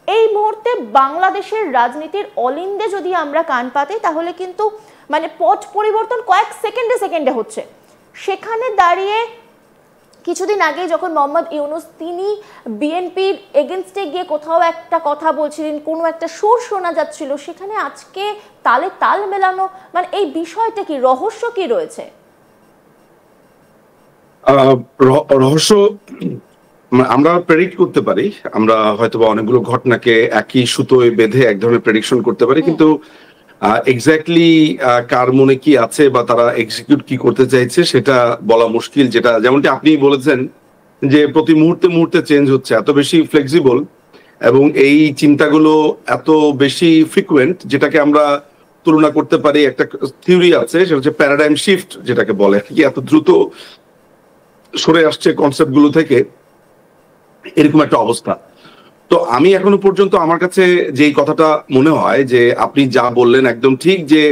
এই মুহূর্তে বাংলাদেশের রাজনীতির অলিন্দে যদি আমরা কান পাতি তাহলে কিন্তু মানে পট পরিবর্তন কয়েক সেকেন্ডে হচ্ছে। সেখানে দাঁড়িয়ে কিছুদিন আগে যখন মোহাম্মদ ইউনূস তিনি বিএনপির এগেনস্টে গিয়ে কোথাও একটা কথা বলছিলেন, কোনো একটা সুর শোনা যাচ্ছিল, সেখানে আজকে তালে তাল মেলানো, মানে এই বিষয়টা কি, রহস্য কি রয়েছে? রহস্য আমরা প্রেডিক্ট করতে পারি, আমরা হয়তোবা অনেকগুলো ঘটনাকে একই সুতোয় বেঁধে এক ধরনের প্রেডিকশন করতে পারি, কিন্তু এক্স্যাক্টলি কার মনে কি আছে বা তারা এক্সিকিউট কি করতে চাইছে সেটা বলা মুশকিল। যেটা যেমনটি আপনি বলেছেন যে প্রতি মুহূর্তে চেঞ্জ হচ্ছে, এত বেশি ফ্লেক্সিবল এবং এই চিন্তাগুলো এত বেশি ফ্রিকুয়েন্ট, যেটাকে আমরা তুলনা করতে পারি, একটা থিওরি আছে সেটা হচ্ছে প্যারাডাইম শিফট যেটাকে বলে, কি এত দ্রুত সরে আসছে কনসেপ্ট গুলো থেকে, এরকম একটা অবস্থা। তো আমি এখনো পর্যন্ত আমার কাছে যেই কথাটা মনে হয় যে আপনি যা বললেন একদম ঠিক, যে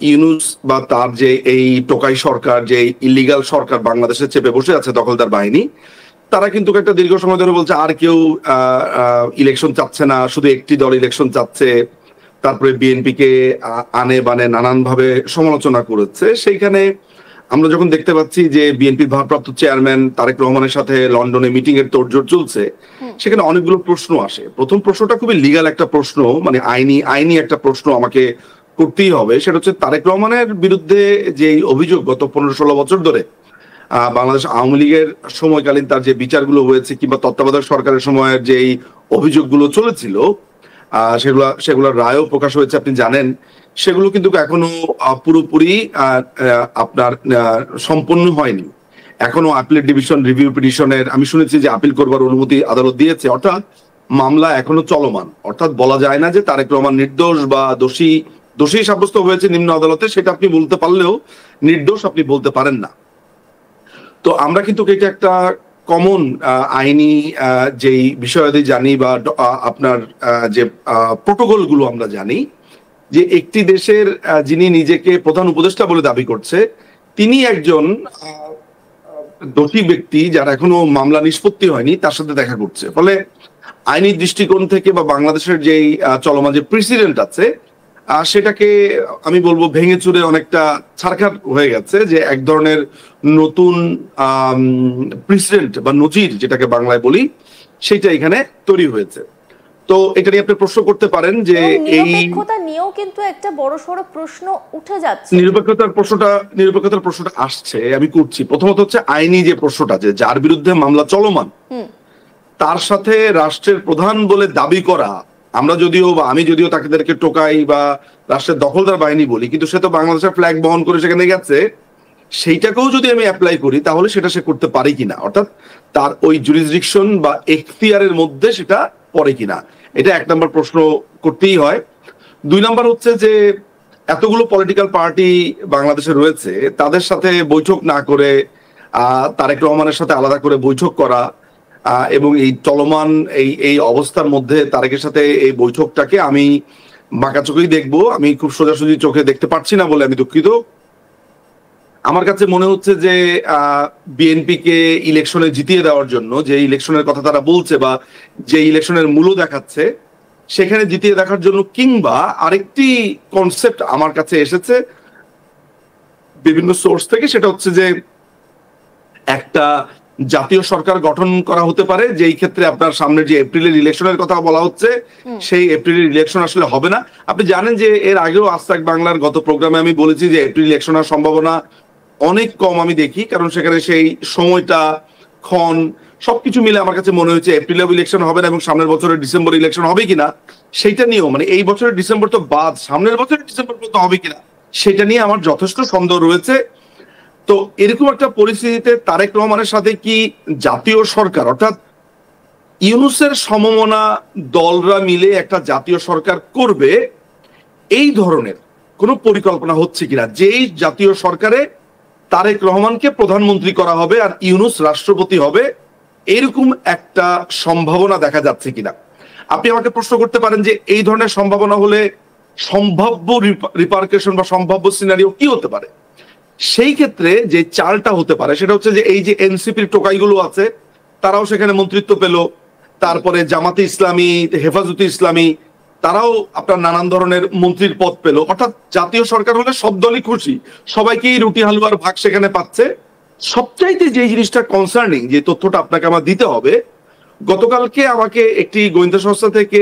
ইউনূস বা তার যে এই টোকাই সরকার, যে ইলিগাল সরকার বাংলাদেশে চেপে বসে আছে দখলদার বাহিনী, তারা কিন্তু একটা দীর্ঘ সময় ধরে বলছে আর কেউ ইলেকশন চাচ্ছে না, শুধু একটি দল ইলেকশন চাচ্ছে। তারপরে বিএনপি কে আনে বানে নানান ভাবে সমালোচনা করেছে। সেইখানে আমরা যখন দেখতে পাচ্ছি যে বিএনপির ভারপ্রাপ্ত চেয়ারম্যান তারেক রহমানের সাথে লন্ডনে মিটিং এর তোড়জোড় চলছে, সেখানে অনেকগুলো প্রশ্ন আসে। প্রথম প্রশ্নটা খুবই লিগাল একটা প্রশ্ন, মানে আইনি একটা প্রশ্ন আমাকে করতেই হবে। সেটা হচ্ছে তারেক রহমানের বিরুদ্ধে যে অভিযোগ গত 15-16 বছর ধরে বাংলাদেশ আওয়ামী লীগের সময়কালীন তার যে বিচারগুলো হয়েছে, কিংবা তত্ত্বাবধায়ক সরকারের সময়ের যে অভিযোগগুলো চলেছিল, সেগুলোর রায়ও প্রকাশ হয়েছে, আপনি জানেন। সেগুলো কিন্তু এখনো পুরোপুরি আপনার সম্পন্ন হয়নি। এখনো আপিলের ডিভিশন রিভিউ পিটিশনের আমি শুনেছি যে আপিল করবার অনুমতি আদালত দিয়েছে, অর্থাৎ মামলা এখনো চলমান। অর্থাৎ বলা যায় না যে তারেক রহমান নির্দোষ বা দোষী সাব্যস্ত হয়েছে নিম্ন আদালতে, সেটা আপনি বলতে পারলেও নির্দোষ আপনি বলতে পারেন না। তো আমরা কিন্তু এটা একটা কমন আইনি যেই বিষয়াদি জানি বা আপনার যে প্রোটোকল গুলো আমরা জানি, যে একটি দেশের যিনি নিজেকে প্রধান উপদেষ্টা বলে দাবি করছে, তিনি একজন দোষী ব্যক্তি যার এখনো মামলা নিষ্পত্তি হয়নি, তার সাথে দেখা করছে। ফলে আইনি দৃষ্টিকোণ থেকে বা বাংলাদেশের যেই চলমান যে প্রেসিডেন্ট আছে, সেটাকে আমি বলবো ভেঙে চুরে অনেকটা ছারখার হয়ে গেছে, যে এক ধরনের নতুন প্রেসিডেন্ট বা নজির যেটাকে বাংলায় বলি, সেটা এখানে তৈরি হয়েছে। তো এটা নিয়ে আপনি প্রশ্ন করতে পারেন যে এই নিরপেক্ষতা নিয়েও কিন্তু একটা বড়সড় প্রশ্ন উঠে যাচ্ছে। নিরপেক্ষতার প্রশ্নটা আসছে, আমি করছি। প্রথমত হচ্ছে আইনি যে প্রশ্নটা, যে যার বিরুদ্ধে মামলা চলমান তার সাথে রাষ্ট্রের প্রধান বলে দাবি করা, আমরা যদিও বা আমি যদিও তাদেরকে টোকাই বা রাষ্ট্রের দখলদার বাহিনী বলি, কিন্তু সে তো বাংলাদেশের ফ্ল্যাগ বহন করে সেখানে গেছে, সেইটাকেও যদি আমি অ্যাপ্লাই করি তাহলে সেটা সে করতে পারে কিনা, অর্থাৎ তার ওই জুরিসডিকশন বা এখতিয়ারের মধ্যে সেটা পড়ে কিনা, এটা এক নম্বর প্রশ্ন করতেই হয়। দুই নম্বর হচ্ছে যে এতগুলো পলিটিক্যাল পার্টি বাংলাদেশে রয়েছে, তাদের সাথে বৈঠক না করে তারেক রহমানের সাথে আলাদা করে বৈঠক করা, এবং এই চলমান এই অবস্থার মধ্যে তারেকের সাথে এই বৈঠকটাকে আমি বাঁকা চোখেই দেখবো, আমি খুব সোজাসুজি চোখে দেখতে পারছি না বলে আমি দুঃখিত। আমার কাছে মনে হচ্ছে যে বিএনপি কে ইলেকশনে জিতিয়ে দেওয়ার জন্য যে ইলেকশনের কথা তারা বলছে বা যে ইলেকশনের মূল্য দেখাচ্ছে, সেখানে জিতিয়ে দেখার জন্য, কিংবা আরেকটি কনসেপ্ট আমার কাছে এসেছে বিভিন্ন সোর্স থেকে, সেটা হচ্ছে যে একটা জাতীয় সরকার গঠন করা হতে পারে, যেই ক্ষেত্রে আপনার সামনে যে এপ্রিলের ইলেকশনের কথা বলা হচ্ছে, সেই এপ্রিলের ইলেকশন আসলে হবে না। আপনি জানেন যে এর আগেও আজ তাক বাংলার গত প্রোগ্রামে আমি বলেছি যে এপ্রিল ইলেকশনের সম্ভাবনা অনেক কম আমি দেখি, কারণ সেখানে সেই সময়টা ক্ষণ সবকিছু মিলে আমার কাছে মনে হয়েছে এপ্রিলেও ইলেকশন হবে না, এবং সামনের বছরের ডিসেম্বর ইলেকশন হবে কিনা সেইটা নিয়েও, মানে এই বছরের ডিসেম্বর তো বাদ, সামনের বছরের ডিসেম্বর পর্যন্ত হবে কিনা সেটা নিয়ে আমার যথেষ্ট সন্দেহ রয়েছে। তো এরকম একটা পরিস্থিতিতে তারেক রহমানের সাথে কি জাতীয় সরকার, অর্থাৎ ইউনূসের সমমনা দলরা মিলে একটা জাতীয় সরকার করবে, এই ধরনের কোন পরিকল্পনা হচ্ছে কিনা, যেই জাতীয় সরকারে তারেক রহমানকে প্রধানমন্ত্রী করা হবে আর ইউনূস রাষ্ট্রপতি হবে, এরকম একটা সম্ভাবনা দেখা যাচ্ছে কিনা। আপনি আমাকে প্রশ্ন করতে পারেন যে এই ধরনের সম্ভাবনা হলে সম্ভাব্য রিপারকেশন বা সম্ভাব্য সিনারিও কি হতে পারে। সেই ক্ষেত্রে যে চালটা হতে পারে সেটা হচ্ছে যে এই যে এনসিপির টোকাইগুলো আছে, তারাও সেখানে মন্ত্রিত্ব পেল, তারপরে জামাতে ইসলামী, হেফাজতে ইসলামী, তারাও আপনার নানান ধরনের মন্ত্রীর পদ পেল। অর্থাৎ জাতীয় সরকার হলে সব দলই খুশি, সবাইকেই রুটি হালুয়ার ভাগ সেখানে পাচ্ছে। সবচাইতে যে জিনিসটা কনসার্নিং, যে তথ্যটা আপনাকে আমার দিতে হবে, গতকালকে আমাকে একটি গোয়েন্দা সংস্থা থেকে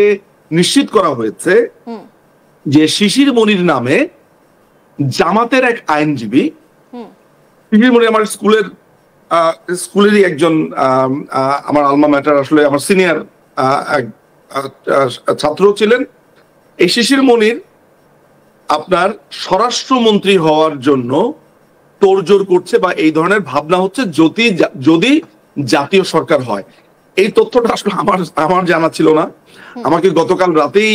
নিশ্চিত করা হয়েছে যে শিশির মনির নামে জামাতের এক আইনজীবী, শিশির মনির আমার স্কুলেরই একজন, আমার আলমা ম্যাটার, আসলে আমার সিনিয়র ছাত্র ছিলেন। এই শিশির মনির আপনার স্বরাষ্ট্রমন্ত্রী হওয়ার জন্য তোড়জোড় করছে, বা এই ধরনের ভাবনা হচ্ছে যদি জাতীয় সরকার হয়। এই তথ্যটা আসলে আমার জানা ছিল না। আমাকে গতকাল রাতেই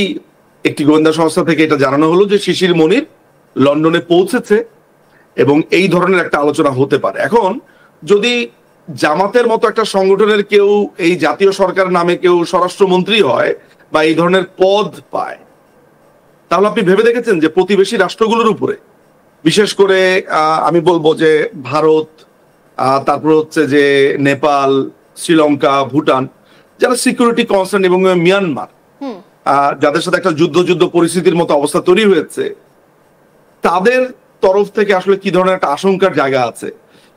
একটি গোয়েন্দা সংস্থা থেকে এটা জানানো হলো যে শিশির মনির লন্ডনে পৌঁছেছে এবং এই ধরনের একটা আলোচনা হতে পারে। এখন যদি জামাতের মতো একটা সংগঠনের কেউ এই জাতীয় সরকার নামে কেউ স্বরাষ্ট্রমন্ত্রী হয় বা এই ধরনের পদ পায়, তাহলে আপনি ভেবে দেখেছেন যে প্রতিবেশী রাষ্ট্রগুলোর উপরে, বিশেষ করে আমি বলবো যে ভারত, তারপর হচ্ছে যে নেপাল, শ্রীলঙ্কা, ভুটান, যারা সিকিউরিটি কনসার্ন, এবং মিয়ানমার, যাদের সাথে একটা যুদ্ধ পরিস্থিতির মতো অবস্থা তৈরি হয়েছে, তাদের তরফ থেকে আসলে কি ধরনের একটা আশঙ্কার জায়গা আছে।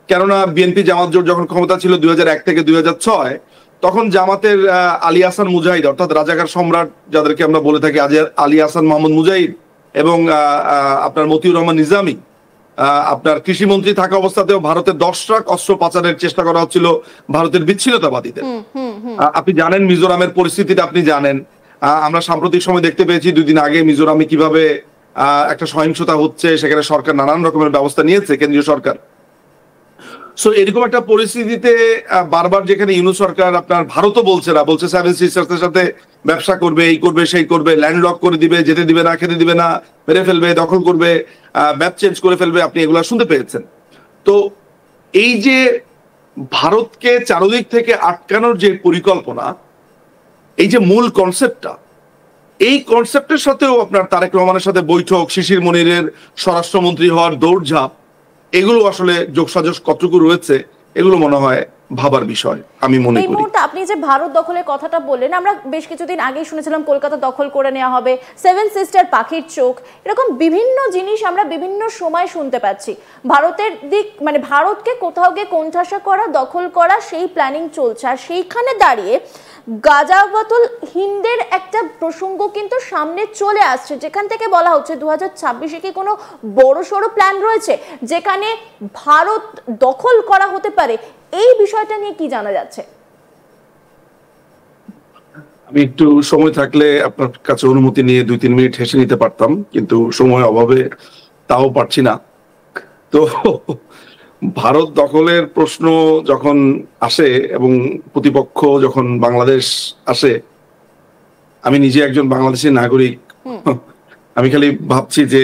কেননা বিএনপি জামাত জোট যখন ক্ষমতা ছিল 2001 থেকে 2006, তখন জামাতের আলী আহসান মুজাহিদ, অর্থাৎ রাজাকার সম্রাট যাদেরকে আমরা বলে থাকি, আলী আহসান মোহাম্মদ মুজাহিদ, এবং আপনার মতিউর রহমান নিজামী, আপনার কৃষিমন্ত্রী থাকা অবস্থাতেও ভারতের 10 ট্রাক অস্ত্র পাচারের চেষ্টা করা হচ্ছিল ভারতের বিচ্ছিন্নতাবাদীদের। আপনি জানেন মিজোরামের পরিস্থিতিটা, আপনি জানেন। আমরা সাম্প্রতিক সময় দেখতে পেয়েছি 2 দিন আগে মিজোরামে কিভাবে একটা সহিংসতা হচ্ছে, সেখানে সরকার নানান রকমের ব্যবস্থা নিয়েছে, কেন্দ্রীয় সরকার। সো এরকম একটা পরিস্থিতিতে বারবার যেখানে ইউনূস সরকার, আপনার ভারতও বলছে 7 সিস্টার্সের সাথে ব্যবসা করবে, এই করবে, সেই করবে, ল্যান্ড লক করে দিবে, যেতে দিবে না, খেতে দিবে না, মেরে ফেলবে, দখল করবে, ম্যাপ চেঞ্জ করে ফেলবে, আপনি এগুলো শুনতে পেয়েছেন। তো এই যে ভারতকে চারদিক থেকে আটকানোর যে পরিকল্পনা, এই যে মূল কনসেপ্টটা, এই কনসেপ্টের সাথেও আপনার তারেক রহমানের সাথে বৈঠক, শিশির মনিরের স্বরাষ্ট্রমন্ত্রী হওয়ার দৌড়ঝাঁপ, এগুলো আসলে যোগসাজশ কতটুকু রয়েছে, এগুলো মনে হয় ভাবার বিষয় আমি মনে করি। এই মুহূর্তে আপনি যে ভারত দখলের কথাটা বললেন, আমরা বেশ কিছুদিন আগেই শুনেছিলাম কলকাতা দখল করে নেওয়া হবে, 7 সিস্টার, পাখির চোখ, এরকম বিভিন্ন জিনিস আমরা বিভিন্ন সময় শুনতে পাচ্ছি। ভারতের দিক মানে ভারতকে কোথাও গিয়ে কোণঠাসা করা, দখল করা, সেই প্ল্যানিং চলছে। আর সেইখানে দাঁড়িয়ে গাজাওয়াতুল হিন্দের একটা প্রসঙ্গ কিন্তু সামনে চলে আসছে, যেখান থেকে বলা হচ্ছে 2026-এ কি কোনো বড়সড় প্ল্যান রয়েছে যেখানে ভারত দখল করা হতে পারে। এই বিষয়টা নিয়ে কি জানা যাচ্ছে? আমি একটু সময় থাকলে আপনার কাছে অনুমতি নিয়ে 2-3 মিনিট হেসে নিতে পারতাম, কিন্তু সময় অভাবে তাও পারছি না। তো ভারত দখলের প্রশ্ন যখন আসে এবং প্রতিপক্ষ যখন বাংলাদেশ আসে, আমি নিজে একজন বাংলাদেশী নাগরিক, আমি খালি ভাবছি যে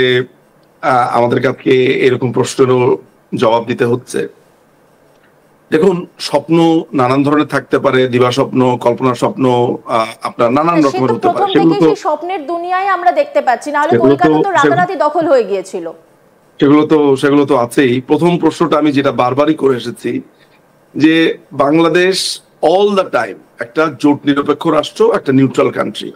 আমাদের কাছে এরকম প্রশ্নেরও জবাব দিতে হচ্ছে। দেখুন, স্বপ্ন নানান ধরনের থাকতে পারে, দিবা স্বপ্ন, কল্পনার স্বপ্ন, আপনার নানান রকমের হতে পারে। সেগুলো তো স্বপ্নের দুনিয়ায় আমরা দেখতে পাচ্ছি, না হলে কলকাতা তো রাতারাতি দখল হয়ে গিয়েছিল। সেগুলো তো আছেই। প্রথম প্রশ্নটা আমি যেটা বারবারই করে এসেছি, যে বাংলাদেশ অল দ্য টাইম একটা জোট নিরপেক্ষ রাষ্ট্র, একটা নিউট্রাল কান্ট্রি।